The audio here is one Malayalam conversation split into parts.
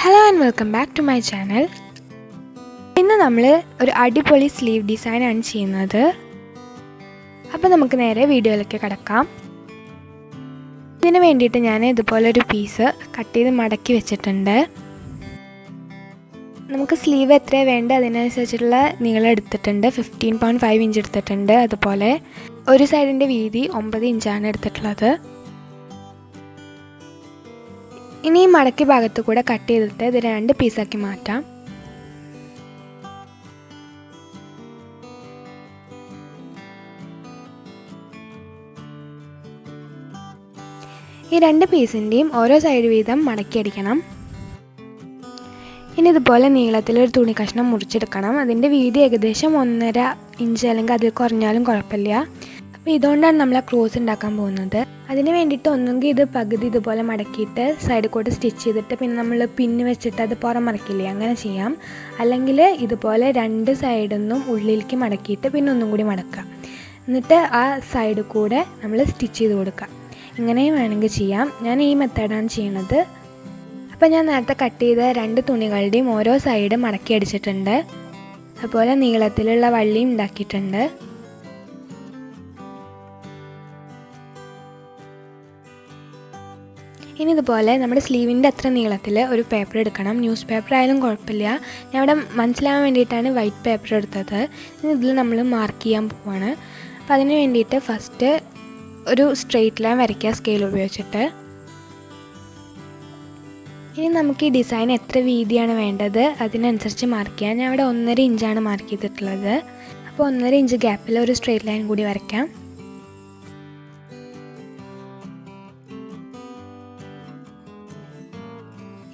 Hello and welcome back to my channel. ഇന്ന് നമ്മൾ ഒരു അടിപൊളി സ്ലീവ് ഡിസൈനാണ് ചെയ്യുന്നത്. അപ്പോൾ നമുക്ക് നേരെ വീഡിയോയിലേക്ക് കടക്കാം. ഇതിന് വേണ്ടിയിട്ട് ഞാൻ ഇതുപോലൊരു പീസ് കട്ട് ചെയ്ത് മടക്കി വെച്ചിട്ടുണ്ട്. നമുക്ക് സ്ലീവ് എത്രയാണ് വേണ്ടത് അതിനനുസരിച്ചുള്ള നീളം എടുത്തിട്ടുണ്ട്. 15.5 ഇഞ്ച് എടുത്തിട്ടുണ്ട്. അതുപോലെ ഒരു സൈഡിൻ്റെ വീതി 9 ഇഞ്ചാണ് എടുത്തിട്ടുള്ളത്. ഇനി ഈ മടക്കി ഭാഗത്ത് കൂടെ കട്ട് ചെയ്തിട്ട് ഇത് 2 പീസാക്കി മാറ്റാം. ഈ 2 പീസിൻ്റെയും ഓരോ സൈഡ് വീതം മടക്കി അടിക്കണം. ഇനി ഇതുപോലെ നീളത്തിലൊരു തുണി കഷ്ണം മുറിച്ചെടുക്കണം. അതിൻ്റെ വീതി ഏകദേശം 1.5 ഇഞ്ച് അല്ലെങ്കിൽ അതിൽ കുറഞ്ഞാലും കുഴപ്പമില്ല. അപ്പോൾ ഇതുകൊണ്ടാണ് നമ്മൾ ആ ക്രോസ് ഉണ്ടാക്കാൻ പോകുന്നത്. അതിന് വേണ്ടിയിട്ട് ഒന്നുകിൽ ഇത് പകുതി ഇതുപോലെ മടക്കിയിട്ട് സൈഡിൽ കൂടെ സ്റ്റിച്ച് ചെയ്തിട്ട് പിന്നെ നമ്മൾ പിന്ന് വെച്ചിട്ട് അത് പുറം മടക്കില്ലേ, അങ്ങനെ ചെയ്യാം. അല്ലെങ്കിൽ ഇതുപോലെ 2 സൈഡിൽ നിന്നും ഉള്ളിലേക്ക് മടക്കിയിട്ട് പിന്നെ ഒന്നും കൂടി മടക്കാം. എന്നിട്ട് ആ സൈഡിൽ കൂടെ നമ്മൾ സ്റ്റിച്ച് ചെയ്ത് കൊടുക്കാം. ഇങ്ങനെയും വേണമെങ്കിൽ ചെയ്യാം. ഞാൻ ഈ മെത്തേഡാണ് ചെയ്യണത്. അപ്പോൾ ഞാൻ നേരത്തെ കട്ട് ചെയ്ത 2 തുണികളുടെയും ഓരോ സൈഡ് മടക്കി അടിച്ചിട്ടുണ്ട്. അതുപോലെ നീളത്തിലുള്ള വള്ളിയും ഉണ്ടാക്കിയിട്ടുണ്ട്. ഇനി ഇതുപോലെ നമ്മുടെ സ്ലീവിൻ്റെ അത്ര നീളത്തിൽ ഒരു പേപ്പർ എടുക്കണം. ന്യൂസ് പേപ്പർ ആയാലും കുഴപ്പമില്ല. ഞാൻ ഇവിടെ മനസ്സിലാവാൻ വേണ്ടിയിട്ടാണ് വൈറ്റ് പേപ്പർ എടുത്തത്. ഇനി ഇതിൽ നമ്മൾ മാർക്ക് ചെയ്യാൻ പോവാണ്. അപ്പോൾ അതിന് വേണ്ടിയിട്ട് ഫസ്റ്റ് ഒരു സ്ട്രെയിറ്റ് ലൈൻ വരയ്ക്കുക സ്കെയിൽ ഉപയോഗിച്ചിട്ട്. ഇനി നമുക്ക് ഈ ഡിസൈൻ എത്ര വീതിയാണ് വേണ്ടത് അതിനനുസരിച്ച് മാർക്ക് ചെയ്യാം. ഞാൻ ഇവിടെ 1.5 ഇഞ്ചാണ് മാർക്ക് ചെയ്തിട്ടുള്ളത്. അപ്പോൾ 1.5 ഇഞ്ച് ഗ്യാപ്പിൽ ഒരു സ്ട്രെയിറ്റ് ലൈൻ കൂടി വരയ്ക്കാം.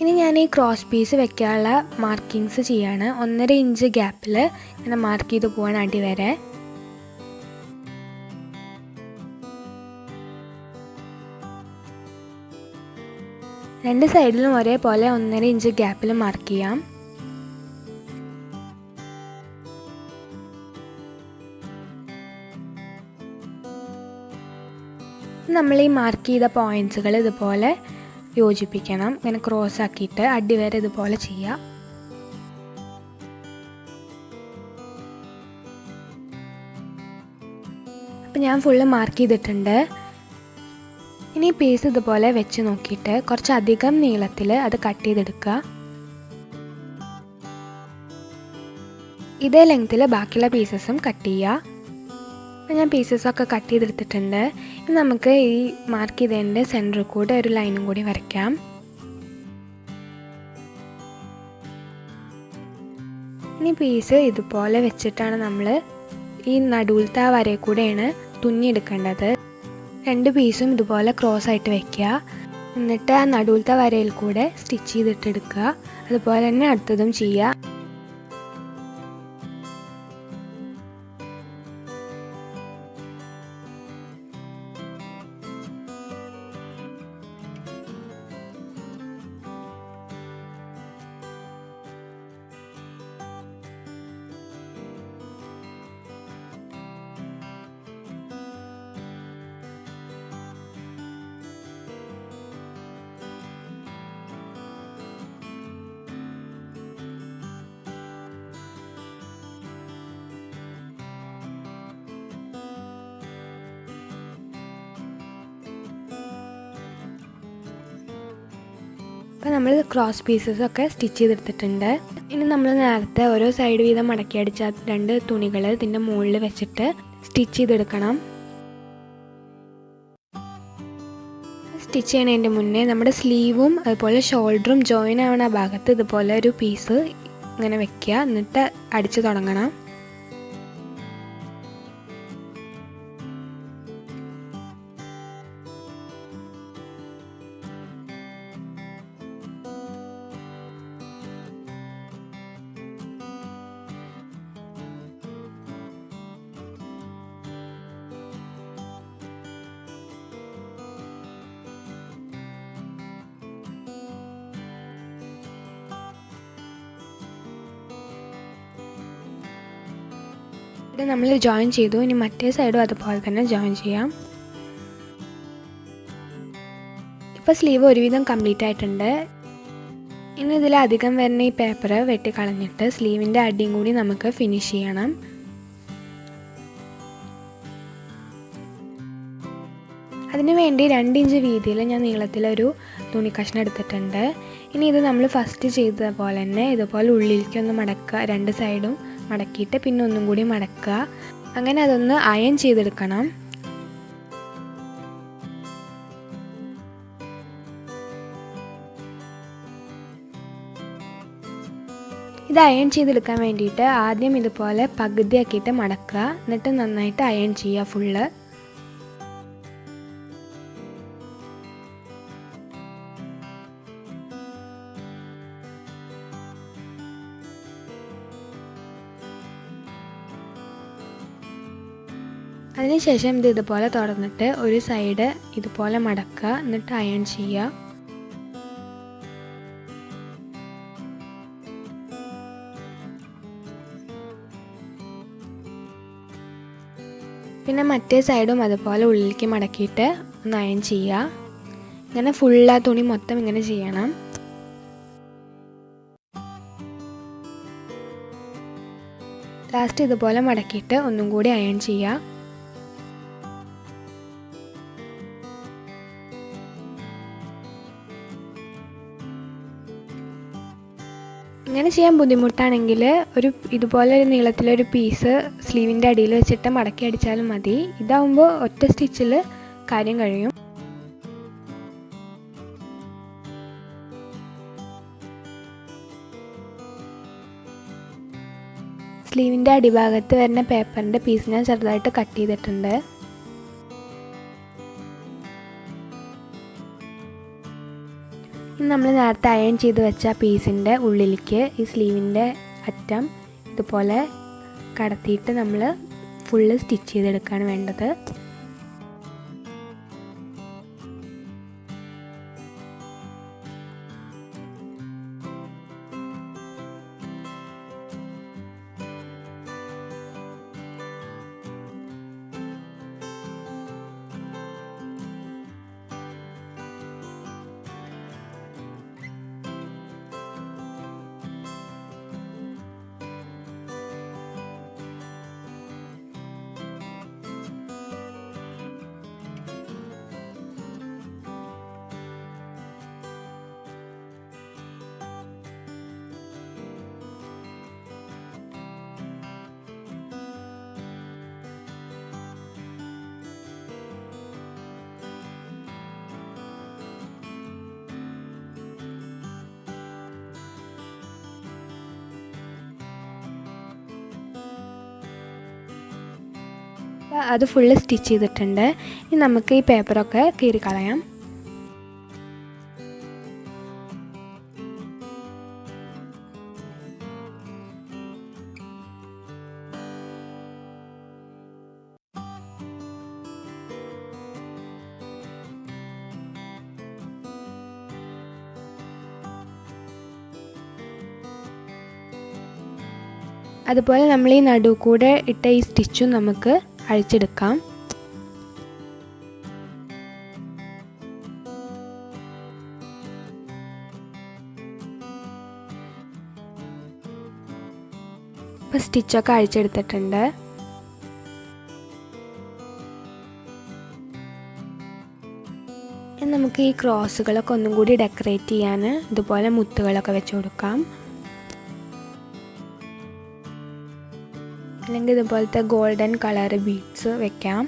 ഇനി ഞാൻ ഈ ക്രോസ് പീസ് വെക്കാനുള്ള മാർക്കിങ്സ് ചെയ്യാണ്. 1.5 ഇഞ്ച് ഗ്യാപ്പിൽ ഇങ്ങനെ മാർക്ക് ചെയ്ത് പോവാണ് അടി വരെ. രണ്ട് സൈഡിലും ഒരേപോലെ 1.5 ഇഞ്ച് ഗ്യാപ്പിൽ മാർക്ക് ചെയ്യാം. നമ്മൾ ഈ മാർക്ക് ചെയ്ത പോയിൻറ്റ്സുകൾ ഇതുപോലെ യോജിപ്പിക്കണം. ഇങ്ങനെ ക്രോസ് ആക്കിയിട്ട് അടി വരെ ഇതുപോലെ ചെയ്യാം. അപ്പം ഞാൻ ഫുള്ള് മാർക്ക് ചെയ്തിട്ടുണ്ട്. ഇനി പീസ് ഇതുപോലെ വെച്ച് നോക്കിയിട്ട് കുറച്ചധികം നീളത്തിൽ അത് കട്ട് ചെയ്തെടുക്കുക. ഇതേ ലെങ്ത്തിൽ ബാക്കിയുള്ള പീസസും കട്ട് ചെയ്യുക. അപ്പം ഞാൻ പീസസൊക്കെ കട്ട് ചെയ്തെടുത്തിട്ടുണ്ട്. ഇനി നമുക്ക് ഈ മാർക്ക് ചെയ്തതിൻ്റെ സെൻറ്ററിൽ കൂടെ ഒരു ലൈനും കൂടി വരയ്ക്കാം. ഇനി പീസ് ഇതുപോലെ വെച്ചിട്ടാണ് നമ്മൾ ഈ നടുവിലത്തെ ആ വരയിൽ കൂടെയാണ് തുന്നിയെടുക്കേണ്ടത്. 2 പീസും ഇതുപോലെ ക്രോസ് ആയിട്ട് വയ്ക്കുക. എന്നിട്ട് ആ നടുവിലത്തെ വരയിൽ കൂടെ സ്റ്റിച്ച് ചെയ്തിട്ടെടുക്കുക. അതുപോലെ തന്നെ അടുത്തതും ചെയ്യുക. അപ്പോൾ നമ്മൾ ക്രോസ് പീസസൊക്കെ സ്റ്റിച്ച് ചെയ്തെടുത്തിട്ടുണ്ട്. ഇനി നമ്മൾ നേരത്തെ ഓരോ സൈഡ് വീതം മടക്കി അടിച്ച 2 തുണികൾ ഇതിൻ്റെ മുകളിൽ വെച്ചിട്ട് സ്റ്റിച്ച് ചെയ്തെടുക്കണം. സ്റ്റിച്ച് ചെയ്യണതിൻ്റെ മുന്നേ നമ്മുടെ സ്ലീവും അതുപോലെ ഷോൾഡറും ജോയിൻ ആവുന്ന ഭാഗത്ത് ഇതുപോലെ ഒരു പീസ് ഇങ്ങനെ വെക്കുക. എന്നിട്ട് അടിച്ച് തുടങ്ങണം. ഇവിടെ നമ്മൾ ജോയിൻ ചെയ്തു. ഇനി മറ്റേ സൈഡും അതുപോലെ തന്നെ ജോയിൻ ചെയ്യാം. ഇപ്പോൾ സ്ലീവ് ഒരുവിധം കംപ്ലീറ്റ് ആയിട്ടുണ്ട്. ഇനി ഇതിലധികം വരുന്ന ഈ പേപ്പർ വെട്ടിക്കളഞ്ഞിട്ട് സ്ലീവിൻ്റെ അടിയും കൂടി നമുക്ക് ഫിനിഷ് ചെയ്യണം. അതിനു വേണ്ടി 2 ഇഞ്ച് വീതിയിൽ ഞാൻ നീളത്തിലൊരു തുണി കഷ്ണം എടുത്തിട്ടുണ്ട്. ഇനി ഇത് നമ്മൾ ഫസ്റ്റ് ചെയ്ത പോലെ തന്നെ ഇതുപോലെ ഉള്ളിലേക്കൊന്ന് മടക്കുക, 2 സൈഡും മടക്കിയിട്ട് പിന്നെ ഒന്നും കൂടി മടക്കുക. അങ്ങനെ അതൊന്ന് അയൺ ചെയ്തെടുക്കണം. ഇത് അയൺ ചെയ്തെടുക്കാൻ വേണ്ടിയിട്ട് ആദ്യം ഇതുപോലെ പകുതിയാക്കിയിട്ട് മടക്കുക, എന്നിട്ട് നന്നായിട്ട് അയൺ ചെയ്യുക ഫുള്ള്. അതിനുശേഷം ഇത് ഇതുപോലെ തുറന്നിട്ട് ഒരു സൈഡ് ഇതുപോലെ മടക്കുക, എന്നിട്ട് അയൺ ചെയ്യുക. പിന്നെ മറ്റേ സൈഡും അതുപോലെ ഉള്ളിലേക്ക് മടക്കിയിട്ട് ഒന്ന് അയൺ ചെയ്യുക. ഇങ്ങനെ ഫുൾ ആ തുണി മൊത്തം ഇങ്ങനെ ചെയ്യണം. ലാസ്റ്റ് ഇതുപോലെ മടക്കിയിട്ട് ഒന്നും കൂടി അയൺ ചെയ്യുക. ഇങ്ങനെ ചെയ്യാൻ ബുദ്ധിമുട്ടാണെങ്കിൽ ഇതുപോലെ ഒരു നീളത്തിലൊരു പീസ് സ്ലീവിൻ്റെ അടിയിൽ വെച്ചിട്ട് മടക്കി അടിച്ചാലും മതി. ഇതാവുമ്പോൾ ഒറ്റ സ്റ്റിച്ചിൽ കാര്യം കഴിയും. സ്ലീവിൻ്റെ അടിഭാഗത്ത് വരുന്ന പേപ്പറിൻ്റെ പീസ് ഞാൻ ചെറുതായിട്ട് കട്ട് ചെയ്തിട്ടുണ്ട്. ഇനി നമ്മൾ നേരത്തെ അയൺ ചെയ്ത് വെച്ച പീസിൻ്റെ ഉള്ളിലേക്ക് ഈ സ്ലീവിൻ്റെ അറ്റം ഇതുപോലെ കടത്തിയിട്ട് നമ്മൾ ഫുള്ള് സ്റ്റിച്ച് ചെയ്തെടുക്കുകയാണ് വേണ്ടത്. അത് ഫുള്ള് സ്റ്റിച്ച് ചെയ്തിട്ടുണ്ട്. ഇനി നമുക്ക് ഈ പേപ്പറൊക്കെ കീറിക്കളയാം. അതുപോലെ നമ്മൾ ഈ നടുവ് കൂടെ ഇട്ട ഈ സ്റ്റിച്ചും നമുക്ക് അഴിച്ചെടുക്കാം. ഇപ്പോൾ സ്റ്റിച്ചൊക്കെ അഴിച്ചെടുത്തിട്ടുണ്ട്. നമുക്ക് ഈ ക്രോസുകളൊക്കെ ഒന്നും കൂടി ഡെക്കറേറ്റ് ചെയ്യാൻ ഇതുപോലെ മുത്തുകളൊക്കെ വെച്ച് കൊടുക്കാം. അല്ലെങ്കിൽ ഇതുപോലത്തെ ഗോൾഡൻ കളർ ബീഡ്സ് വെക്കാം.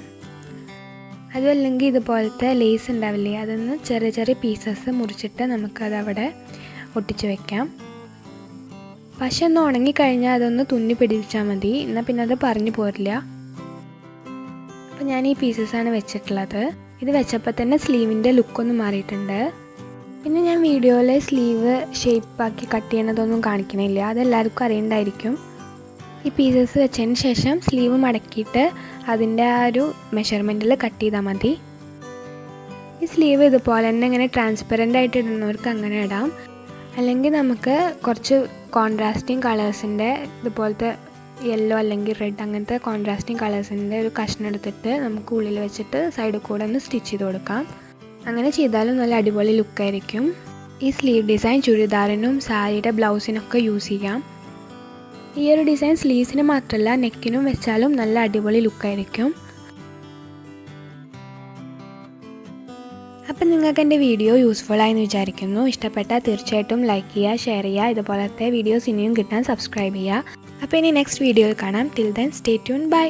അതുമല്ലെങ്കിൽ ഇതുപോലത്തെ ലേസ് ഉണ്ടാവില്ലേ, അതൊന്ന് ചെറിയ ചെറിയ പീസസ് മുറിച്ചിട്ട് നമുക്കതവിടെ ഒട്ടിച്ച് വെക്കാം. പശ ഒന്ന് ഉണങ്ങിക്കഴിഞ്ഞാൽ അതൊന്ന് തുന്നി പിടിപ്പിച്ചാൽ മതി, എന്നാൽ പിന്നെ അത് പറഞ്ഞു പോരില്ല. അപ്പോൾ ഞാൻ ഈ പീസസാണ് വെച്ചിട്ടുള്ളത്. ഇത് വെച്ചപ്പോൾ തന്നെ സ്ലീവിൻ്റെ ലുക്കൊന്ന് മാറിയിട്ടുണ്ട്. പിന്നെ ഞാൻ വീഡിയോയിൽ സ്ലീവ് ഷേപ്പാക്കി കട്ട് ചെയ്യണതൊന്നും കാണിക്കണില്ല, അതെല്ലാവർക്കും അറിയണ്ടായിരിക്കും. ഈ പീസസ് വെച്ചതിന് ശേഷം സ്ലീവ് മടക്കിയിട്ട് അതിൻ്റെ ആ ഒരു മെഷർമെൻറ്റിൽ കട്ട് ചെയ്താൽ മതി. ഈ സ്ലീവ് ഇതുപോലെ തന്നെ ഇങ്ങനെ ട്രാൻസ്പെറൻ്റ് ആയിട്ട് ഇടുന്നവർക്ക് അങ്ങനെ ഇടാം. അല്ലെങ്കിൽ നമുക്ക് കുറച്ച് കോൺട്രാസ്റ്റിംഗ് കളേഴ്സിൻ്റെ ഇതുപോലത്തെ യെല്ലോ അല്ലെങ്കിൽ റെഡ് അങ്ങനത്തെ കോൺട്രാസ്റ്റിംഗ് കളേഴ്സിൻ്റെ ഒരു കഷ്ണം എടുത്തിട്ട് നമുക്ക് ഉള്ളിൽ വെച്ചിട്ട് സൈഡിൽ കൂടെ ഒന്ന് സ്റ്റിച്ച് ചെയ്ത് കൊടുക്കാം. അങ്ങനെ ചെയ്താലും നല്ല അടിപൊളി ലുക്കായിരിക്കും. ഈ സ്ലീവ് ഡിസൈൻ ചുരിദാറിനും സാരിയുടെ ബ്ലൗസിനൊക്കെ യൂസ് ചെയ്യാം. ഈ ഒരു ഡിസൈൻ സ്ലീവ്സിന് മാത്രമല്ല നെക്കിനും വെച്ചാലും നല്ല അടിപൊളി ലുക്കായിരിക്കും. അപ്പം നിങ്ങൾക്ക് എൻ്റെ വീഡിയോ യൂസ്ഫുൾ ആയെന്ന് വിചാരിക്കുന്നു. ഇഷ്ടപ്പെട്ടാൽ തീർച്ചയായിട്ടും ലൈക്ക് ചെയ്യുക, ഷെയർ ചെയ്യുക. ഇതുപോലത്തെ വീഡിയോസ് ഇനിയും കിട്ടാൻ സബ്സ്ക്രൈബ് ചെയ്യുക. അപ്പോൾ ഇനി നെക്സ്റ്റ് വീഡിയോയിൽ കാണാം. Till then stay tune. By.